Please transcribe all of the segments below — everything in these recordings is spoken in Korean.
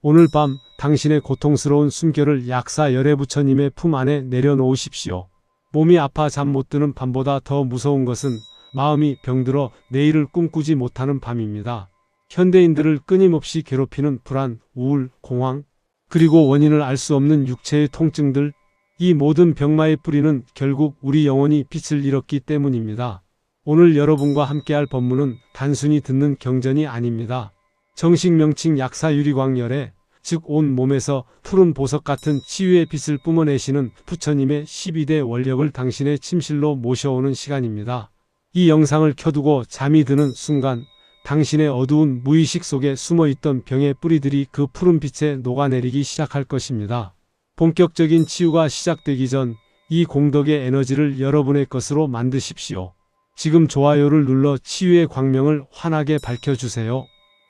오늘 밤 당신의 고통스러운 숨결을 약사 열애 부처님의 품 안에 내려놓으십시오. 몸이 아파 잠 못 드는 밤보다 더 무서운 것은 마음이 병들어 내일을 꿈꾸지 못하는 밤입니다. 현대인들을 끊임없이 괴롭히는 불안, 우울, 공황, 그리고 원인을 알 수 없는 육체의 통증들, 이 모든 병마의 뿌리는 결국 우리 영혼이 빛을 잃었기 때문입니다. 오늘 여러분과 함께할 법문은 단순히 듣는 경전이 아닙니다. 정식 명칭 약사 유리광열애, 즉 온 몸에서 푸른 보석 같은 치유의 빛을 뿜어내시는 부처님의 12대 원력을 당신의 침실로 모셔오는 시간입니다. 이 영상을 켜두고 잠이 드는 순간 당신의 어두운 무의식 속에 숨어있던 병의 뿌리들이 그 푸른 빛에 녹아내리기 시작할 것입니다. 본격적인 치유가 시작되기 전 이 공덕의 에너지를 여러분의 것으로 만드십시오. 지금 좋아요를 눌러 치유의 광명을 환하게 밝혀주세요.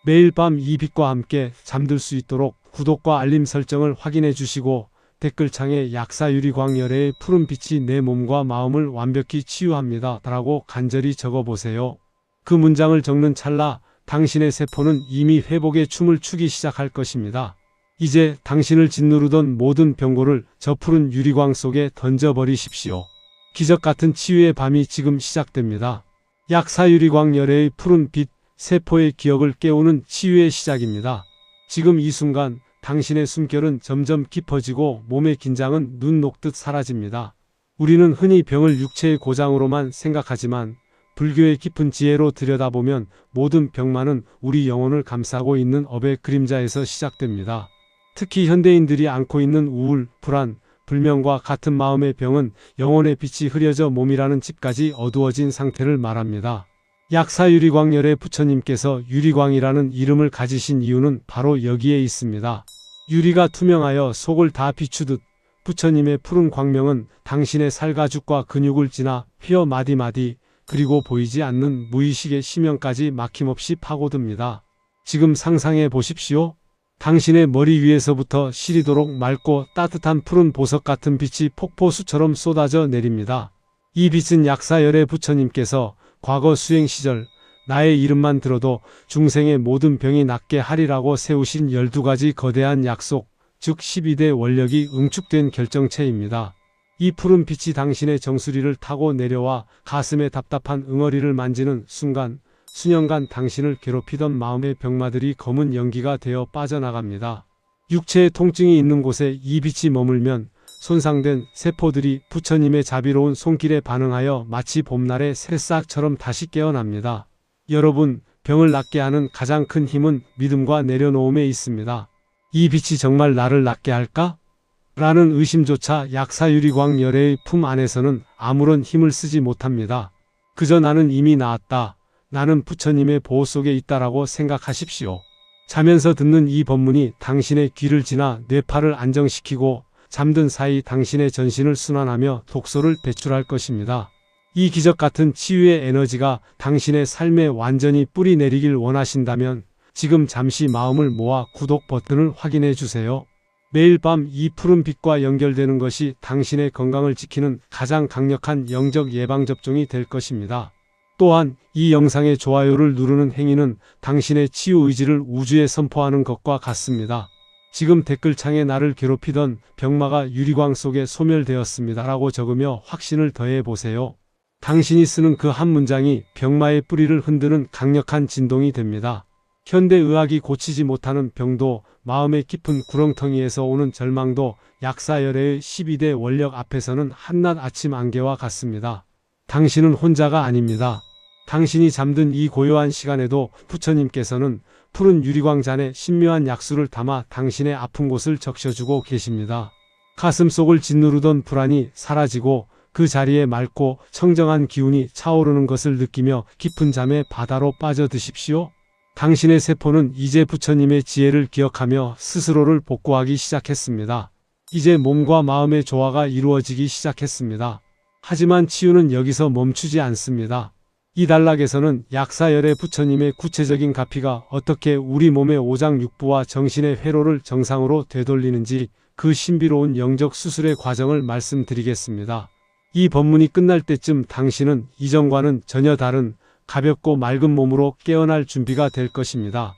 매일 밤 이 빛과 함께 잠들 수 있도록 구독과 알림 설정을 확인해 주시고 댓글창에 약사 유리광열애의 푸른 빛이 내 몸과 마음을 완벽히 치유합니다 라고 간절히 적어보세요. 그 문장을 적는 찰나 당신의 세포는 이미 회복의 춤을 추기 시작할 것입니다. 이제 당신을 짓누르던 모든 병고를 저 푸른 유리광 속에 던져버리십시오. 기적 같은 치유의 밤이 지금 시작됩니다. 약사 유리광열애의 푸른 빛, 세포의 기억을 깨우는 치유의 시작입니다. 지금 이 순간 당신의 숨결은 점점 깊어지고 몸의 긴장은 눈 녹듯 사라집니다. 우리는 흔히 병을 육체의 고장으로만 생각하지만 불교의 깊은 지혜로 들여다보면 모든 병만은 우리 영혼을 감싸고 있는 업의 그림자에서 시작됩니다. 특히 현대인들이 안고 있는 우울, 불안, 불명과 같은 마음의 병은 영혼의 빛이 흐려져 몸이라는 집까지 어두워진 상태를 말합니다. 약사 유리광열애 부처님께서 유리광이라는 이름을 가지신 이유는 바로 여기에 있습니다. 유리가 투명하여 속을 다 비추듯 부처님의 푸른 광명은 당신의 살가죽과 근육을 지나 휘어 마디마디 그리고 보이지 않는 무의식의 심연까지 막힘없이 파고듭니다. 지금 상상해 보십시오. 당신의 머리 위에서부터 시리도록 맑고 따뜻한 푸른 보석 같은 빛이 폭포수처럼 쏟아져 내립니다. 이 빛은 약사 열애 부처님께서 과거 수행 시절 나의 이름만 들어도 중생의 모든 병이 낫게 하리라고 세우신 12가지 거대한 약속, 즉 12대 원력이 응축된 결정체입니다. 이 푸른 빛이 당신의 정수리를 타고 내려와 가슴의 답답한 응어리를 만지는 순간 수년간 당신을 괴롭히던 마음의 병마들이 검은 연기가 되어 빠져나갑니다. 육체의 통증이 있는 곳에 이 빛이 머물면 손상된 세포들이 부처님의 자비로운 손길에 반응하여 마치 봄날의 새싹처럼 다시 깨어납니다. 여러분, 병을 낫게 하는 가장 큰 힘은 믿음과 내려놓음에 있습니다. 이 빛이 정말 나를 낫게 할까? 라는 의심조차 약사 유리광열애의 품 안에서는 아무런 힘을 쓰지 못합니다. 그저 나는 이미 나았다. 나는 부처님의 보호 속에 있다라고 생각하십시오. 자면서 듣는 이 법문이 당신의 귀를 지나 뇌파를 안정시키고 잠든 사이 당신의 전신을 순환하며 독소를 배출할 것입니다. 이 기적 같은 치유의 에너지가 당신의 삶에 완전히 뿌리 내리길 원하신다면 지금 잠시 마음을 모아 구독 버튼을 확인해 주세요. 매일 밤 이 푸른 빛과 연결되는 것이 당신의 건강을 지키는 가장 강력한 영적 예방접종이 될 것입니다. 또한 이 영상의 좋아요를 누르는 행위는 당신의 치유 의지를 우주에 선포하는 것과 같습니다. 지금 댓글창에 나를 괴롭히던 병마가 유리광 속에 소멸되었습니다 라고 적으며 확신을 더해 보세요. 당신이 쓰는 그 한 문장이 병마의 뿌리를 흔드는 강력한 진동이 됩니다. 현대의학이 고치지 못하는 병도 마음의 깊은 구렁텅이에서 오는 절망도 약사 열애의 12대 원력 앞에서는 한낮 아침 안개와 같습니다. 당신은 혼자가 아닙니다. 당신이 잠든 이 고요한 시간에도 부처님께서는 푸른 유리광잔에 신묘한 약수를 담아 당신의 아픈 곳을 적셔주고 계십니다. 가슴 속을 짓누르던 불안이 사라지고 그 자리에 맑고 청정한 기운이 차오르는 것을 느끼며 깊은 잠에 바다로 빠져드십시오. 당신의 세포는 이제 부처님의 지혜를 기억하며 스스로를 복구하기 시작했습니다. 이제 몸과 마음의 조화가 이루어지기 시작했습니다. 하지만 치유는 여기서 멈추지 않습니다. 이 단락에서는 약사 열애 부처님의 구체적인 가피가 어떻게 우리 몸의 오장육부와 정신의 회로를 정상으로 되돌리는지 그 신비로운 영적 수술의 과정을 말씀드리겠습니다. 이 법문이 끝날 때쯤 당신은 이전과는 전혀 다른 가볍고 맑은 몸으로 깨어날 준비가 될 것입니다.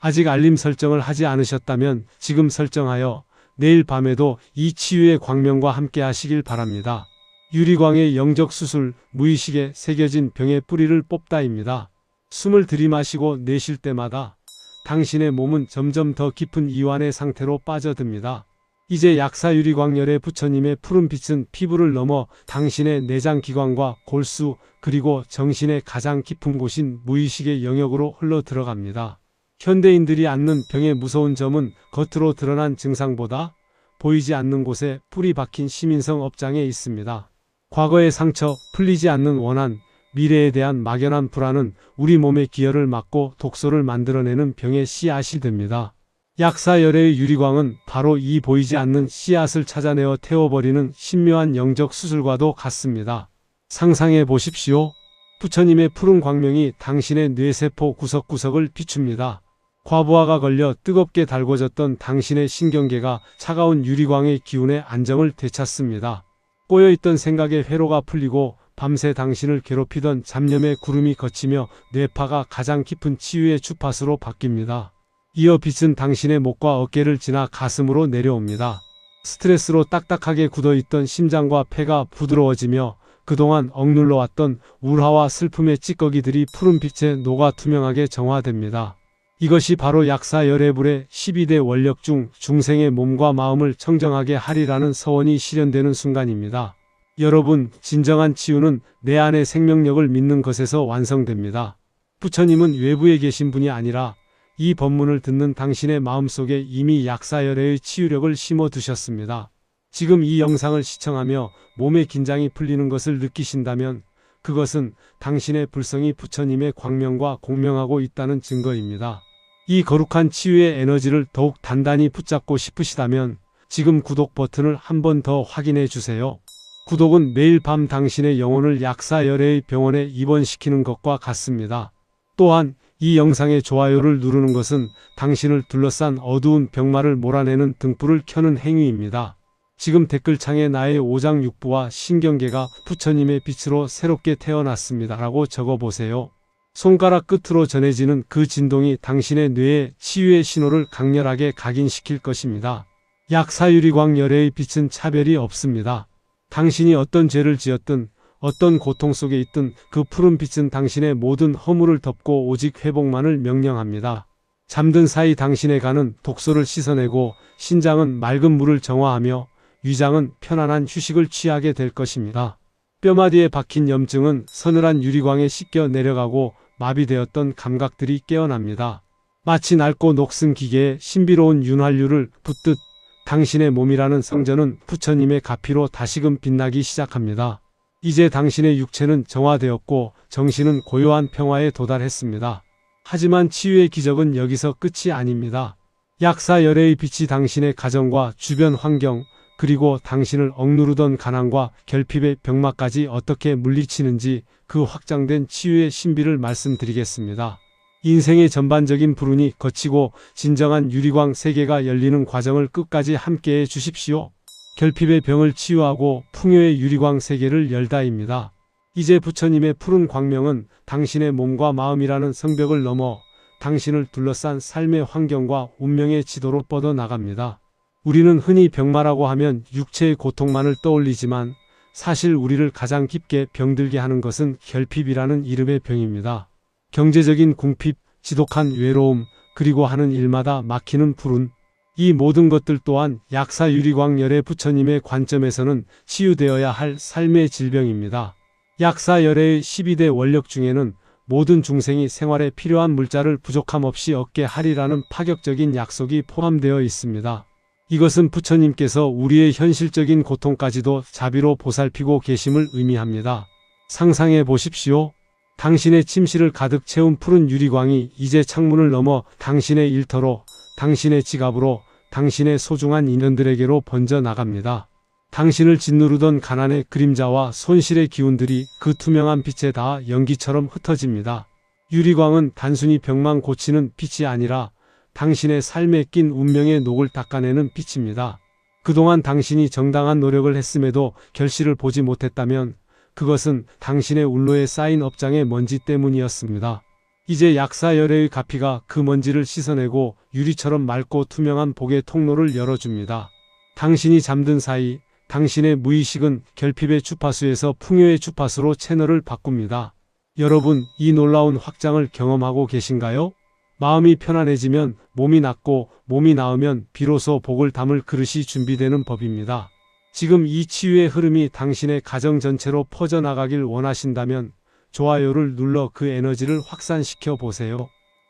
아직 알림 설정을 하지 않으셨다면 지금 설정하여 내일 밤에도 이 치유의 광명과 함께 하시길 바랍니다. 유리광의 영적 수술, 무의식에 새겨진 병의 뿌리를 뽑다입니다. 숨을 들이마시고 내쉴 때마다 당신의 몸은 점점 더 깊은 이완의 상태로 빠져듭니다. 이제 약사 유리광열의 부처님의 푸른 빛은 피부를 넘어 당신의 내장기관과 골수 그리고 정신의 가장 깊은 곳인 무의식의 영역으로 흘러 들어갑니다. 현대인들이 앓는 병의 무서운 점은 겉으로 드러난 증상보다 보이지 않는 곳에 뿔이 박힌 시민성 업장에 있습니다. 과거의 상처, 풀리지 않는 원한, 미래에 대한 막연한 불안은 우리 몸의 기혈을 막고 독소를 만들어내는 병의 씨앗이 됩니다. 약사열의 유리광은 바로 이 보이지 않는 씨앗을 찾아내어 태워버리는 신묘한 영적 수술과도 같습니다. 상상해 보십시오. 부처님의 푸른 광명이 당신의 뇌세포 구석구석을 비춥니다. 과부하가 걸려 뜨겁게 달궈졌던 당신의 신경계가 차가운 유리광의 기운에 안정을 되찾습니다. 꼬여있던 생각의 회로가 풀리고 밤새 당신을 괴롭히던 잡념의 구름이 걷히며 뇌파가 가장 깊은 치유의 주파수로 바뀝니다. 이어 빛은 당신의 목과 어깨를 지나 가슴으로 내려옵니다. 스트레스로 딱딱하게 굳어있던 심장과 폐가 부드러워지며 그동안 억눌러왔던 우울화와 슬픔의 찌꺼기들이 푸른 빛에 녹아 투명하게 정화됩니다. 이것이 바로 약사 열애불의 12대 원력 중 중생의 몸과 마음을 청정하게 하리라는 서원이 실현되는 순간입니다. 여러분, 진정한 치유는 내 안의 생명력을 믿는 것에서 완성됩니다. 부처님은 외부에 계신 분이 아니라 이 법문을 듣는 당신의 마음속에 이미 약사열애의 치유력을 심어두셨습니다. 지금 이 영상을 시청하며 몸의 긴장이 풀리는 것을 느끼신다면 그것은 당신의 불성이 부처님의 광명과 공명하고 있다는 증거입니다. 이 거룩한 치유의 에너지를 더욱 단단히 붙잡고 싶으시다면 지금 구독 버튼을 한 번 더 확인해 주세요. 구독은 매일 밤 당신의 영혼을 약사열애의 병원에 입원시키는 것과 같습니다. 또한 이 영상의 좋아요를 누르는 것은 당신을 둘러싼 어두운 병마를 몰아내는 등불을 켜는 행위입니다. 지금 댓글창에 나의 오장육부와 신경계가 부처님의 빛으로 새롭게 태어났습니다 라고 적어보세요. 손가락 끝으로 전해지는 그 진동이 당신의 뇌에 치유의 신호를 강렬하게 각인시킬 것입니다. 약사유리광 열애의 빛은 차별이 없습니다. 당신이 어떤 죄를 지었든 어떤 고통 속에 있든 그 푸른 빛은 당신의 모든 허물을 덮고 오직 회복만을 명령합니다. 잠든 사이 당신의 간은 독소를 씻어내고 신장은 맑은 물을 정화하며 위장은 편안한 휴식을 취하게 될 것입니다. 뼈마디에 박힌 염증은 서늘한 유리광에 씻겨 내려가고 마비되었던 감각들이 깨어납니다. 마치 낡고 녹슨 기계에 신비로운 윤활유를 붓듯 당신의 몸이라는 성전은 부처님의 가피로 다시금 빛나기 시작합니다. 이제 당신의 육체는 정화되었고 정신은 고요한 평화에 도달했습니다. 하지만 치유의 기적은 여기서 끝이 아닙니다. 약사열애의 빛이 당신의 가정과 주변 환경 그리고 당신을 억누르던 가난과 결핍의 병마까지 어떻게 물리치는지 그 확장된 치유의 신비를 말씀드리겠습니다. 인생의 전반적인 불운이 거치고 진정한 유리광 세계가 열리는 과정을 끝까지 함께해 주십시오. 결핍의 병을 치유하고 풍요의 유리광 세계를 열다입니다. 이제 부처님의 푸른 광명은 당신의 몸과 마음이라는 성벽을 넘어 당신을 둘러싼 삶의 환경과 운명의 지도로 뻗어나갑니다. 우리는 흔히 병마라고 하면 육체의 고통만을 떠올리지만 사실 우리를 가장 깊게 병들게 하는 것은 결핍이라는 이름의 병입니다. 경제적인 궁핍, 지독한 외로움, 그리고 하는 일마다 막히는 불운, 이 모든 것들 또한 약사 유리광 열애 부처님의 관점에서는 치유되어야 할 삶의 질병입니다. 약사 열애의 12대 원력 중에는 모든 중생이 생활에 필요한 물자를 부족함 없이 얻게 하리라는 파격적인 약속이 포함되어 있습니다. 이것은 부처님께서 우리의 현실적인 고통까지도 자비로 보살피고 계심을 의미합니다. 상상해 보십시오. 당신의 침실을 가득 채운 푸른 유리광이 이제 창문을 넘어 당신의 일터로, 당신의 지갑으로, 당신의 소중한 인연들에게로 번져나갑니다. 당신을 짓누르던 가난의 그림자와 손실의 기운들이 그 투명한 빛에 닿아 연기처럼 흩어집니다. 유리광은 단순히 병만 고치는 빛이 아니라 당신의 삶에 낀 운명의 녹을 닦아내는 빛입니다. 그동안 당신이 정당한 노력을 했음에도 결실을 보지 못했다면 그것은 당신의 운로에 쌓인 업장의 먼지 때문이었습니다. 이제 약사열애의 가피가 그 먼지를 씻어내고 유리처럼 맑고 투명한 복의 통로를 열어줍니다. 당신이 잠든 사이 당신의 무의식은 결핍의 주파수에서 풍요의 주파수로 채널을 바꿉니다. 여러분, 이 놀라운 확장을 경험하고 계신가요? 마음이 편안해지면 몸이 낫고 몸이 나으면 비로소 복을 담을 그릇이 준비되는 법입니다. 지금 이 치유의 흐름이 당신의 가정 전체로 퍼져나가길 원하신다면 좋아요를 눌러 그 에너지를 확산시켜 보세요.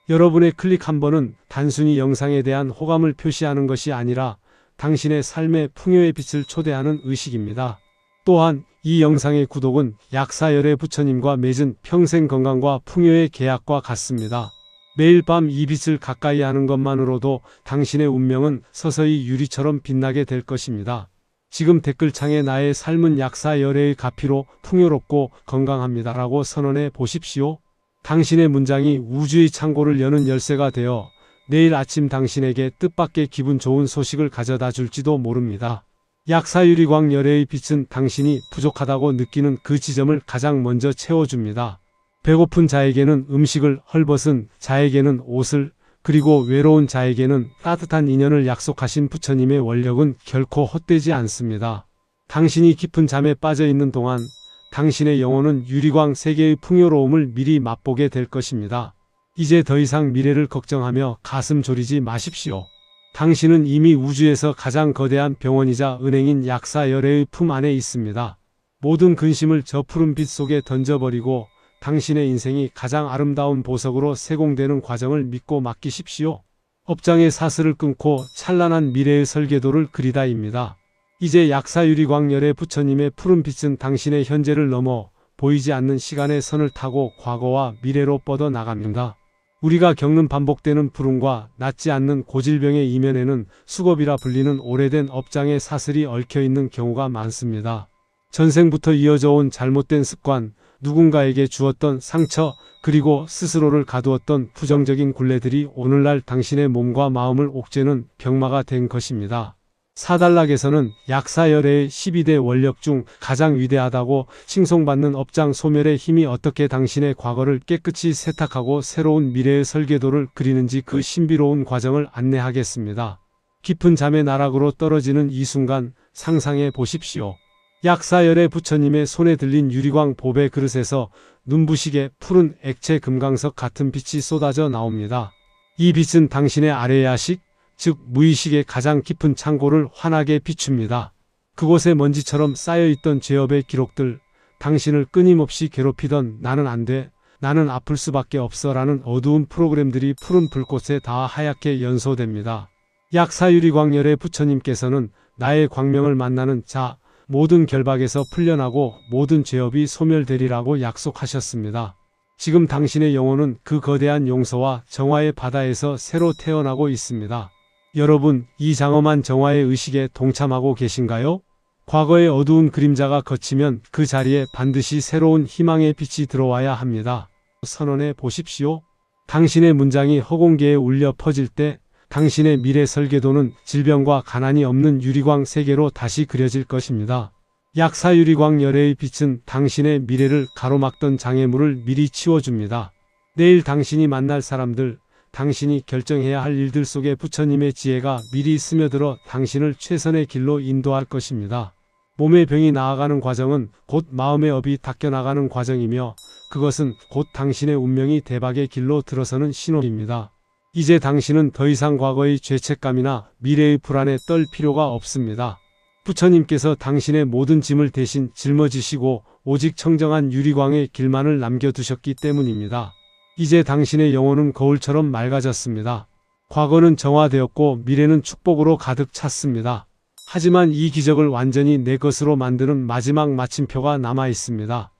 여러분의 클릭 한 번은 단순히 영상에 대한 호감을 표시하는 것이 아니라 당신의 삶의 풍요의 빛을 초대하는 의식입니다. 또한 이 영상의 구독은 약사열애 부처님과 맺은 평생 건강과 풍요의 계약과 같습니다. 매일 밤 이 빛을 가까이 하는 것만으로도 당신의 운명은 서서히 유리처럼 빛나게 될 것입니다. 지금 댓글창에 나의 삶은 약사열애의 가피로 풍요롭고 건강합니다라고 선언해 보십시오. 당신의 문장이 우주의 창고를 여는 열쇠가 되어 내일 아침 당신에게 뜻밖의 기분 좋은 소식을 가져다 줄지도 모릅니다. 약사유리광 열애의 빛은 당신이 부족하다고 느끼는 그 지점을 가장 먼저 채워줍니다. 배고픈 자에게는 음식을, 헐벗은 자에게는 옷을, 그리고 외로운 자에게는 따뜻한 인연을 약속하신 부처님의 원력은 결코 헛되지 않습니다. 당신이 깊은 잠에 빠져 있는 동안 당신의 영혼은 유리광 세계의 풍요로움을 미리 맛보게 될 것입니다. 이제 더 이상 미래를 걱정하며 가슴 졸이지 마십시오. 당신은 이미 우주에서 가장 거대한 병원이자 은행인 약사열애의 품 안에 있습니다. 모든 근심을 저 푸른 빛 속에 던져버리고 당신의 인생이 가장 아름다운 보석으로 세공되는 과정을 믿고 맡기십시오. 업장의 사슬을 끊고 찬란한 미래의 설계도를 그리다입니다. 이제 약사유리광열애 부처님의 푸른 빛은 당신의 현재를 넘어 보이지 않는 시간의 선을 타고 과거와 미래로 뻗어 나갑니다. 우리가 겪는 반복되는 불운과 낫지 않는 고질병의 이면에는 수겁이라 불리는 오래된 업장의 사슬이 얽혀있는 경우가 많습니다. 전생부터 이어져 온 잘못된 습관, 누군가에게 주었던 상처, 그리고 스스로를 가두었던 부정적인 굴레들이 오늘날 당신의 몸과 마음을 옥죄는 병마가 된 것입니다. 사달락에서는 약사열애의 12대 원력 중 가장 위대하다고 칭송받는 업장 소멸의 힘이 어떻게 당신의 과거를 깨끗이 세탁하고 새로운 미래의 설계도를 그리는지 그 신비로운 과정을 안내하겠습니다. 깊은 잠의 나락으로 떨어지는 이 순간 상상해 보십시오. 약사열애 부처님의 손에 들린 유리광 보배 그릇에서 눈부시게 푸른 액체 금강석 같은 빛이 쏟아져 나옵니다. 이 빛은 당신의 아래야식, 즉 무의식의 가장 깊은 창고를 환하게 비춥니다. 그곳에 먼지처럼 쌓여있던 죄업의 기록들, 당신을 끊임없이 괴롭히던 나는 안 돼, 나는 아플 수밖에 없어 라는 어두운 프로그램들이 푸른 불꽃에 다 하얗게 연소됩니다. 약사유리광열애 부처님께서는 나의 광명을 만나는 자, 모든 결박에서 풀려나고 모든 죄업이 소멸되리라고 약속하셨습니다. 지금 당신의 영혼은 그 거대한 용서와 정화의 바다에서 새로 태어나고 있습니다. 여러분, 이 장엄한 정화의 의식에 동참하고 계신가요? 과거의 어두운 그림자가 걷히면 그 자리에 반드시 새로운 희망의 빛이 들어와야 합니다. 선언해 보십시오. 당신의 문장이 허공계에 울려 퍼질 때 당신의 미래 설계도는 질병과 가난이 없는 유리광 세계로 다시 그려질 것입니다. 약사유리광 열애의 빛은 당신의 미래를 가로막던 장애물을 미리 치워줍니다. 내일 당신이 만날 사람들, 당신이 결정해야 할 일들 속에 부처님의 지혜가 미리 스며들어 당신을 최선의 길로 인도할 것입니다. 몸의 병이 나아가는 과정은 곧 마음의 업이 닦여나가는 과정이며 그것은 곧 당신의 운명이 대박의 길로 들어서는 신호입니다. 이제 당신은 더 이상 과거의 죄책감이나 미래의 불안에 떨 필요가 없습니다. 부처님께서 당신의 모든 짐을 대신 짊어지시고 오직 청정한 유리광의 길만을 남겨두셨기 때문입니다. 이제 당신의 영혼은 거울처럼 맑아졌습니다. 과거는 정화되었고 미래는 축복으로 가득 찼습니다. 하지만 이 기적을 완전히 내 것으로 만드는 마지막 마침표가 남아 있습니다.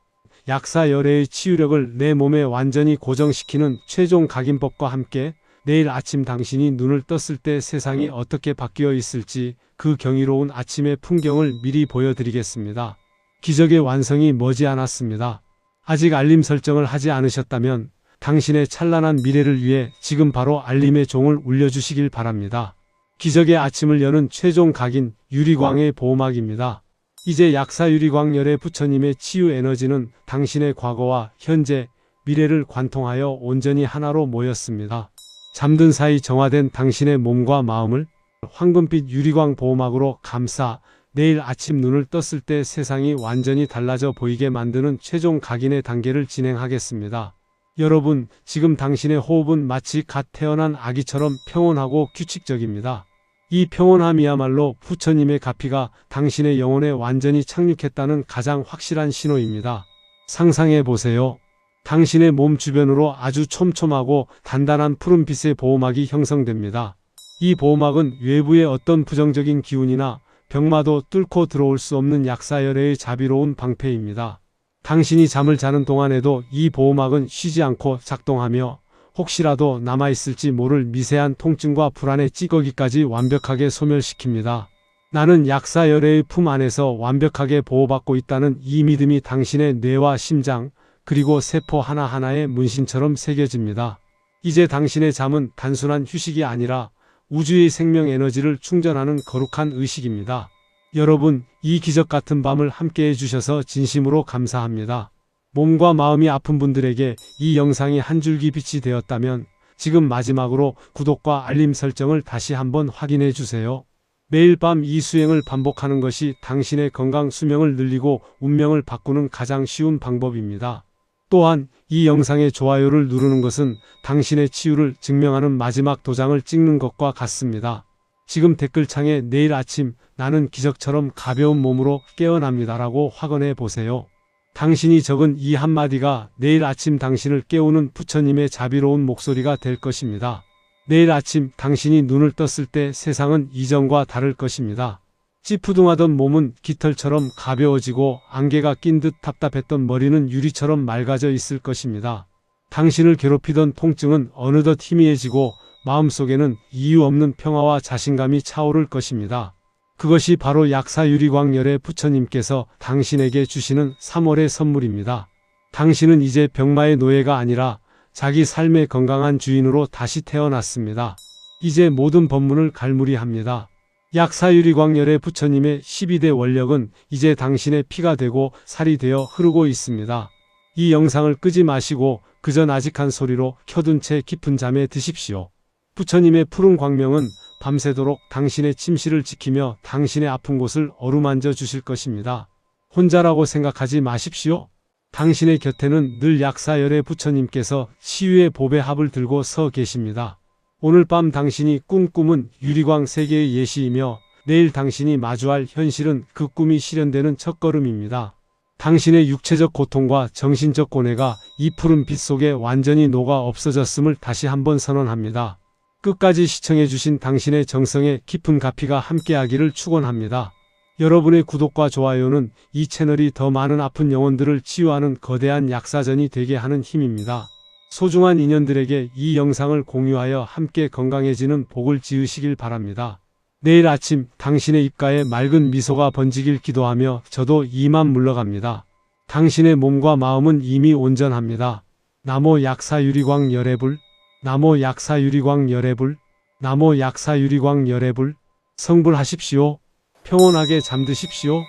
약사열애의 치유력을 내 몸에 완전히 고정시키는 최종 각인법과 함께 내일 아침 당신이 눈을 떴을 때 세상이 어떻게 바뀌어 있을지 그 경이로운 아침의 풍경을 미리 보여드리겠습니다. 기적의 완성이 머지않았습니다. 아직 알림 설정을 하지 않으셨다면 당신의 찬란한 미래를 위해 지금 바로 알림의 종을 울려주시길 바랍니다. 기적의 아침을 여는 최종 각인 유리광의 보호막입니다. 이제 약사유리광열애 부처님의 치유 에너지는 당신의 과거와 현재, 미래를 관통하여 온전히 하나로 모였습니다. 잠든 사이 정화된 당신의 몸과 마음을 황금빛 유리광 보호막으로 감싸 내일 아침 눈을 떴을 때 세상이 완전히 달라져 보이게 만드는 최종 각인의 단계를 진행하겠습니다. 여러분, 지금 당신의 호흡은 마치 갓 태어난 아기처럼 평온하고 규칙적입니다. 이 평온함이야말로 부처님의 가피가 당신의 영혼에 완전히 착륙했다는 가장 확실한 신호입니다. 상상해 보세요. 당신의 몸 주변으로 아주 촘촘하고 단단한 푸른빛의 보호막이 형성됩니다. 이 보호막은 외부의 어떤 부정적인 기운이나 병마도 뚫고 들어올 수 없는 약사열애의 자비로운 방패입니다. 당신이 잠을 자는 동안에도 이 보호막은 쉬지 않고 작동하며 혹시라도 남아있을지 모를 미세한 통증과 불안의 찌꺼기까지 완벽하게 소멸시킵니다. 나는 약사열애의 품 안에서 완벽하게 보호받고 있다는 이 믿음이 당신의 뇌와 심장, 그리고 세포 하나하나에 문신처럼 새겨집니다. 이제 당신의 잠은 단순한 휴식이 아니라 우주의 생명 에너지를 충전하는 거룩한 의식입니다. 여러분, 이 기적 같은 밤을 함께 해주셔서 진심으로 감사합니다. 몸과 마음이 아픈 분들에게 이 영상이 한 줄기 빛이 되었다면 지금 마지막으로 구독과 알림 설정을 다시 한번 확인해 주세요. 매일 밤 이 수행을 반복하는 것이 당신의 건강 수명을 늘리고 운명을 바꾸는 가장 쉬운 방법입니다. 또한 이 영상의 좋아요를 누르는 것은 당신의 치유를 증명하는 마지막 도장을 찍는 것과 같습니다. 지금 댓글창에 내일 아침 나는 기적처럼 가벼운 몸으로 깨어납니다라고 확언해 보세요. 당신이 적은 이 한마디가 내일 아침 당신을 깨우는 부처님의 자비로운 목소리가 될 것입니다. 내일 아침 당신이 눈을 떴을 때 세상은 이전과 다를 것입니다. 찌푸둥하던 몸은 깃털처럼 가벼워지고 안개가 낀 듯 답답했던 머리는 유리처럼 맑아져 있을 것입니다. 당신을 괴롭히던 통증은 어느덧 희미해지고 마음속에는 이유 없는 평화와 자신감이 차오를 것입니다. 그것이 바로 약사유리광열의 부처님께서 당신에게 주시는 3월의 선물입니다. 당신은 이제 병마의 노예가 아니라 자기 삶의 건강한 주인으로 다시 태어났습니다. 이제 모든 법문을 갈무리합니다. 약사유리광열의 부처님의 12대 원력은 이제 당신의 피가 되고 살이 되어 흐르고 있습니다. 이 영상을 끄지 마시고 그저 나직한 소리로 켜둔 채 깊은 잠에 드십시오. 부처님의 푸른 광명은 밤새도록 당신의 침실을 지키며 당신의 아픈 곳을 어루만져 주실 것입니다. 혼자라고 생각하지 마십시오. 당신의 곁에는 늘 약사열의 부처님께서 치유의 보배 합을 들고 서 계십니다. 오늘 밤 당신이 꾼 꿈은 유리광 세계의 예시이며 내일 당신이 마주할 현실은 그 꿈이 실현되는 첫걸음입니다. 당신의 육체적 고통과 정신적 고뇌가 이 푸른 빛 속에 완전히 녹아 없어졌음을 다시 한번 선언합니다. 끝까지 시청해주신 당신의 정성에 깊은 가피가 함께하기를 축원합니다. 여러분의 구독과 좋아요는 이 채널이 더 많은 아픈 영혼들을 치유하는 거대한 약사전이 되게 하는 힘입니다. 소중한 인연들에게 이 영상을 공유하여 함께 건강해지는 복을 지으시길 바랍니다. 내일 아침 당신의 입가에 맑은 미소가 번지길 기도하며 저도 이만 물러갑니다. 당신의 몸과 마음은 이미 온전합니다. 나모 약사유리광 열애불, 나모 약사유리광 열애불, 나모 약사유리광 열애불. 성불하십시오. 평온하게 잠드십시오.